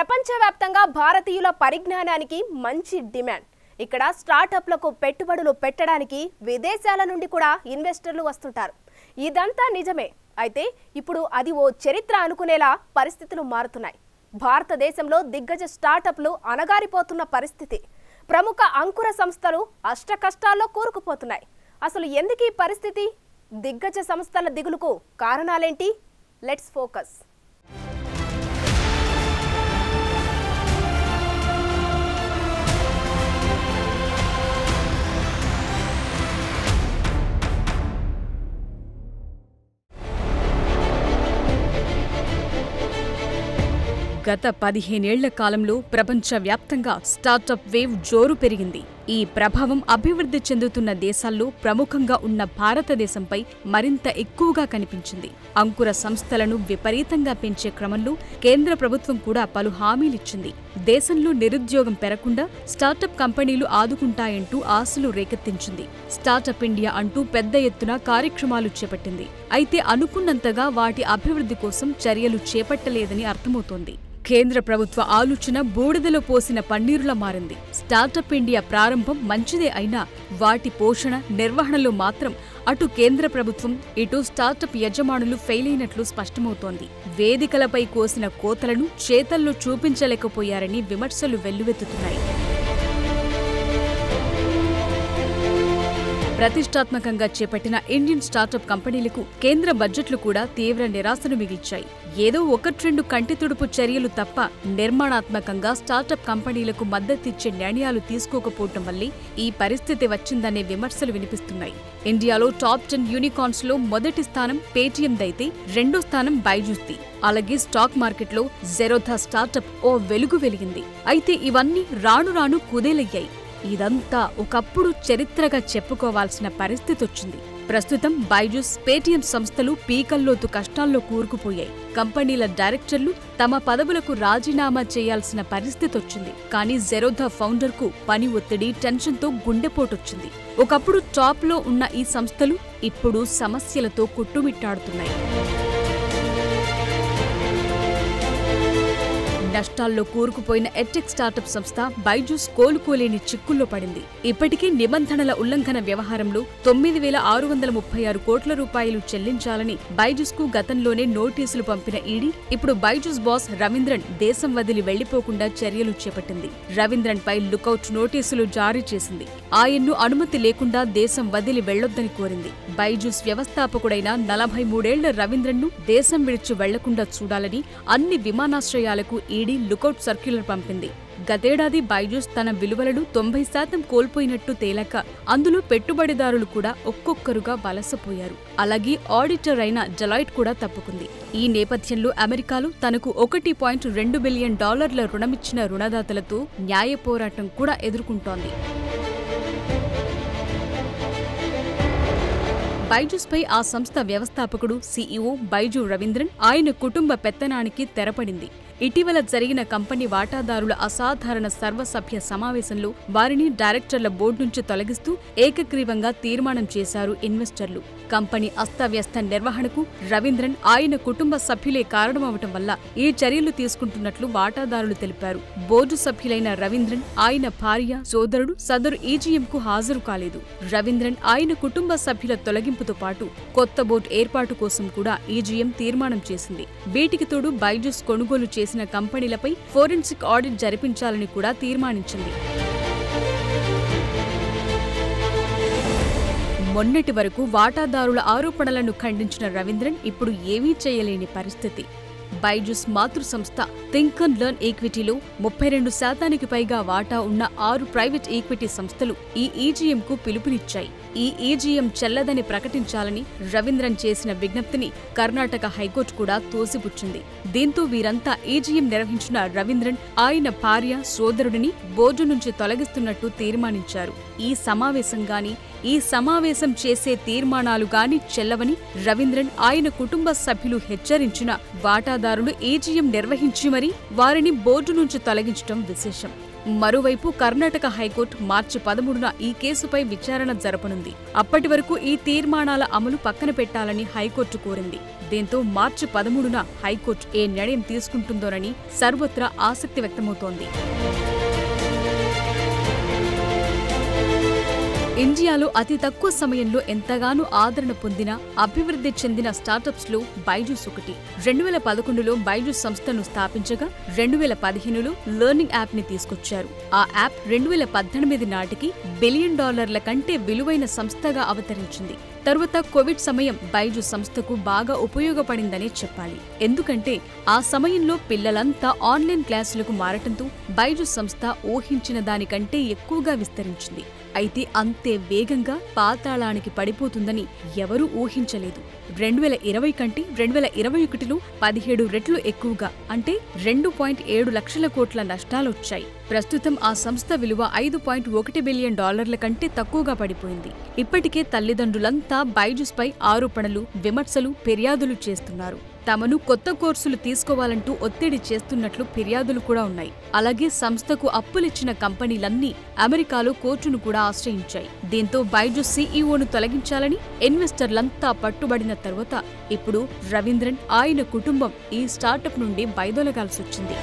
ప్రపంచవ్యాప్తంగా భారతీయుల పరిజ్ఞానానికి మంచి డిమాండ్. ఇక్కడ స్టార్టప్లకు పెట్టుబడులు పెట్టడానికి విదేశాల నుండి కూడా ఇన్వెస్టర్లు వస్తుంటారు. ఇదంతా నిజమే. అయితే ఇప్పుడు అది ఓ చరిత్ర అనుకునేలా పరిస్థితులు మారుతున్నాయి. భారతదేశంలో దిగ్గజ స్టార్టప్లు అణగారిపోతున్న పరిస్థితి. ప్రముఖ అంకుర సంస్థలు అష్టకష్టాల్లో కూరుకుపోతున్నాయి. అసలు ఎందుకు ఈ పరిస్థితి? దిగ్గజ సంస్థల దిగులుకు కారణాలేంటి? Let's focus. గత 15 ఏళ్ల కాలంలో ప్రపంచవ్యాప్తంగా స్టార్టప్ వేవ్ జోరు పెరిగింది. ఈ ప్రభావం అభివృద్ధి చెందుతున్న దేశాల్లో ప్రముఖంగా ఉన్న భారతదేశంపై మరింత ఎక్కువగా కనిపించింది. అంకుర సంస్థలను విపరీతంగా పెంచే క్రమంలో కేంద్ర ప్రభుత్వం కూడా పలు హామీలిచ్చింది. దేశంలో నిరుద్యోగం పెరగకుండా స్టార్టప్ కంపెనీలు ఆదుకుంటాయంటూ ఆశలు రేకెత్తించింది. స్టార్టప్ ఇండియా అంటూ పెద్ద ఎత్తున కార్యక్రమాలు చేపట్టింది. అయితే అనుకున్నంతగా వాటి అభివృద్ధి కోసం చర్యలు చేపట్టలేదని అర్థమవుతోంది. కేంద్ర ప్రభుత్వ ఆలోచన బూడిదలో పోసిన పన్నీరులా మారింది. స్టార్టప్ ఇండియా ప్రారంభం మంచిదే అయినా వాటి పోషణ, నిర్వహణలో మాత్రం అటు కేంద్ర ప్రభుత్వం, ఇటు స్టార్టప్ యజమానులు ఫెయిల్ అయినట్లు స్పష్టమవుతోంది. వేదికలపై కోసిన కోతలను చేతల్లో చూపించలేకపోయారని విమర్శలు వెల్లువెత్తుతున్నాయి. ప్రతిష్టాత్మకంగా చేపట్టిన ఇండియన్ స్టార్టప్ కంపెనీలకు కేంద్ర బడ్జెట్లు కూడా తీవ్ర నిరాశను మిగిల్చాయి. ఏదో ఒకట్రెండు కంటి తుడుపు చర్యలు తప్ప నిర్మాణాత్మకంగా స్టార్టప్ కంపెనీలకు మద్దతిచ్చే నిర్ణయాలు తీసుకోకపోవటం వల్లే ఈ పరిస్థితి వచ్చిందనే విమర్శలు వినిపిస్తున్నాయి. ఇండియాలో టాప్ 10 యూనికార్న్స్ లో మొదటి స్థానం పేటీఎందైతే రెండో స్థానం బైజూస్ది. అలాగే స్టాక్ మార్కెట్లో జెరోధా స్టార్టప్ ఓ వెలుగు వెలిగింది. అయితే ఇవన్నీ రాను రాను కుదేలయ్యాయి. ఇదంతా ఒకప్పుడు చరిత్రగా చెప్పుకోవాల్సిన పరిస్థితి వచ్చింది. ప్రస్తుతం బైజూస్, పేటీఎం సంస్థలు పీకల్లోతు కష్టాల్లో కూరుకుపోయాయి. కంపెనీల డైరెక్టర్లు తమ పదవులకు రాజీనామా చేయాల్సిన పరిస్థితి వచ్చింది. కానీ జెరోధా ఫౌండర్కు పని ఒత్తిడి, టెన్షన్తో గుండెపోటొచ్చింది. ఒకప్పుడు టాప్లో ఉన్న ఈ సంస్థలు ఇప్పుడు సమస్యలతో కొట్టుమిట్టాడుతున్నాయి. నష్టాల్లో కూరుకుపోయిన ఎడ్టెక్ స్టార్టప్ సంస్థ బైజూస్ కోలుకోలేని చిక్కుల్లో పడింది. ఇప్పటికీ నిబంధనల ఉల్లంఘన వ్యవహారంలో 9,636 కోట్ల రూపాయలు చెల్లించాలని బైజూస్కు గతంలోనే నోటీసులు పంపిన ఈడీ ఇప్పుడు బైజూస్ బాస్ రవీంద్రన్ దేశం వదిలి వెళ్లిపోకుండా చర్యలు చేపట్టింది. రవీంద్రన్ పై లుకౌట్ నోటీసులు జారీ చేసింది. ఆయన్ను అనుమతి లేకుండా దేశం వదిలి వెళ్లొద్దని కోరింది. బైజూస్ వ్యవస్థాపకుడైన 43 ఏళ్ల రవీంద్రన్ను దేశం విడిచి వెళ్లకుండా చూడాలని అన్ని విమానాశ్రయాలకు ఈడీ లుకౌట్ సర్క్యులర్ పంపింది. గతేడాది బైజూస్ తన విలువలను 90% కోల్పోయినట్టు తేలక అందులో పెట్టుబడిదారులు కూడా ఒక్కొక్కరుగా వలసపోయారు. అలాగే ఆడిటర్ అయిన డెలాయిట్ కూడా తప్పుకుంది. ఈ నేపథ్యంలో అమెరికాలో తనకు $1.2 బిలియన్ రుణమిచ్చిన రుణదాతలతో న్యాయ పోరాటం కూడా ఎదుర్కొంటోంది. బైజూస్ పై ఆ సంస్థ వ్యవస్థాపకుడు, సీఈఓ బైజూ రవీంద్రన్, ఆయన కుటుంబ పెత్తనానికి తెరపడింది. ఇటీవల జరిగిన కంపెనీ వాటాదారుల అసాధారణ సర్వసభ్య సమావేశంలో వారిని డైరెక్టర్ల బోర్డు నుంచి తొలగిస్తూ ఏకగ్రీవంగా తీర్మానం చేశారు ఇన్వెస్టర్లు. కంపెనీ అస్తవ్యస్త నిర్వహణకు రవీంద్రన్, ఆయన కుటుంబ సభ్యులే కారణమవటం వల్ల ఈ చర్యలు తీసుకుంటున్నట్లు వాటాదారులు తెలిపారు. బోర్డు సభ్యులైన రవీంద్రన్, ఆయన భార్య, సోదరుడు సదరు ఈజీఎంకు హాజరు కాలేదు. రవీంద్రన్, ఆయన కుటుంబ సభ్యుల తొలగింపుతో పాటు కొత్త బోర్డు ఏర్పాటు కోసం కూడా ఈజీఎం తీర్మానం చేసింది. వీటికి తోడు బైజూస్ కొనుగోలు చేసిన కంపెనీలపై ఫోరెన్సిక్ ఆడిట్ జరిపించాలని కూడా తీర్మానించింది. మొన్నటి వరకు వాటాదారుల ఆరోపణలను ఖండించిన రవీంద్రన్ ఇప్పుడు ఏమీ చేయలేని పరిస్థితి. బైజూస్ మాతృ సంస్థ థింక్ అండ్ లెర్న్ ఈక్విటీలో 32% పైగా వాటా ఉన్న 6 ప్రైవేట్ ఈక్విటీ సంస్థలు ఈ ఈజీఎంకు పిలుపునిచ్చాయి. ఈ ఈజీఎం చెల్లదని ప్రకటించాలని రవీంద్రన్ చేసిన విజ్ఞప్తిని కర్ణాటక హైకోర్టు కూడా తోసిపుచ్చింది. దీంతో వీరంతా ఈజీఎం నిర్వహించిన రవీంద్రన్, ఆయన భార్య, సోదరుడిని బోర్డు నుంచి తొలగిస్తున్నట్టు తీర్మానించారు. ఈ సమావేశం చేసే తీర్మానాలు గాని చెల్లవని రవీంద్రన్, ఆయన కుటుంబ సభ్యులు హెచ్చరించిన వాటాదారులు ఈజీఎం నిర్వహించి మరీ వారిని బోర్డు నుంచి తొలగించడం విశేషం. మరోవైపు కర్ణాటక హైకోర్టు మార్చి 13న ఈ కేసుపై విచారణ జరపనుంది. అప్పటి వరకు ఈ తీర్మానాల అమలు పక్కన పెట్టాలని హైకోర్టు కోరింది. దీంతో మార్చి 13న హైకోర్టు ఏ నిర్ణయం తీసుకుంటుందోనని సర్వత్రా ఆసక్తి వ్యక్తమవుతోంది. ఇండియాలో అతి తక్కువ సమయంలో ఎంతగానో ఆదరణ పొందిన, అభివృద్ధి చెందిన స్టార్టప్స్లో బైజూస్ ఒకటి. 2011లో బైజూస్ సంస్థను స్థాపించగా 2015లో లెర్నింగ్ యాప్ని తీసుకొచ్చారు. ఆ యాప్ 2018 నాటికి $1 బిలియన్ కంటే విలువైన సంస్థగా అవతరించింది. తరువాత కోవిడ్ సమయం బైజూస్ సంస్థకు బాగా ఉపయోగపడిందనే చెప్పాలి. ఎందుకంటే ఆ సమయంలో పిల్లలంతా ఆన్లైన్ క్లాసులకు మారటంతో బైజూస్ సంస్థ ఊహించిన దానికంటే ఎక్కువగా విస్తరించింది. అయితే అంతే వేగంగా పాతాళానికి పడిపోతుందని ఎవరూ ఊహించలేదు. 2020 కంటే 2021లో 17 రెట్లు ఎక్కువగా, అంటే 2.7 లక్షల కోట్ల నష్టాలొచ్చాయి. ప్రస్తుతం ఆ సంస్థ విలువ $5.1 బిలియన్ కంటే తక్కువగా పడిపోయింది. ఇప్పటికే తల్లిదండ్రులంతా బైజూస్పై ఆరోపణలు, విమర్శలు, ఫిర్యాదులు చేస్తున్నారు. తమను కొత్త కోర్సులు తీసుకోవాలంటూ ఒత్తిడి చేస్తున్నట్లు ఫిర్యాదులు కూడా ఉన్నాయి. అలాగే సంస్థకు అప్పులిచ్చిన కంపెనీలన్నీ అమెరికాలో కోర్టును కూడా ఆశ్రయించాయి. దీంతో బైజూస్ సీఈఓను తొలగించాలని ఇన్వెస్టర్లంతా పట్టుబడిన తర్వాత ఇప్పుడు రవీంద్రన్, ఆయన కుటుంబం ఈ స్టార్టప్ నుండి బయదొలగాల్సొచ్చింది.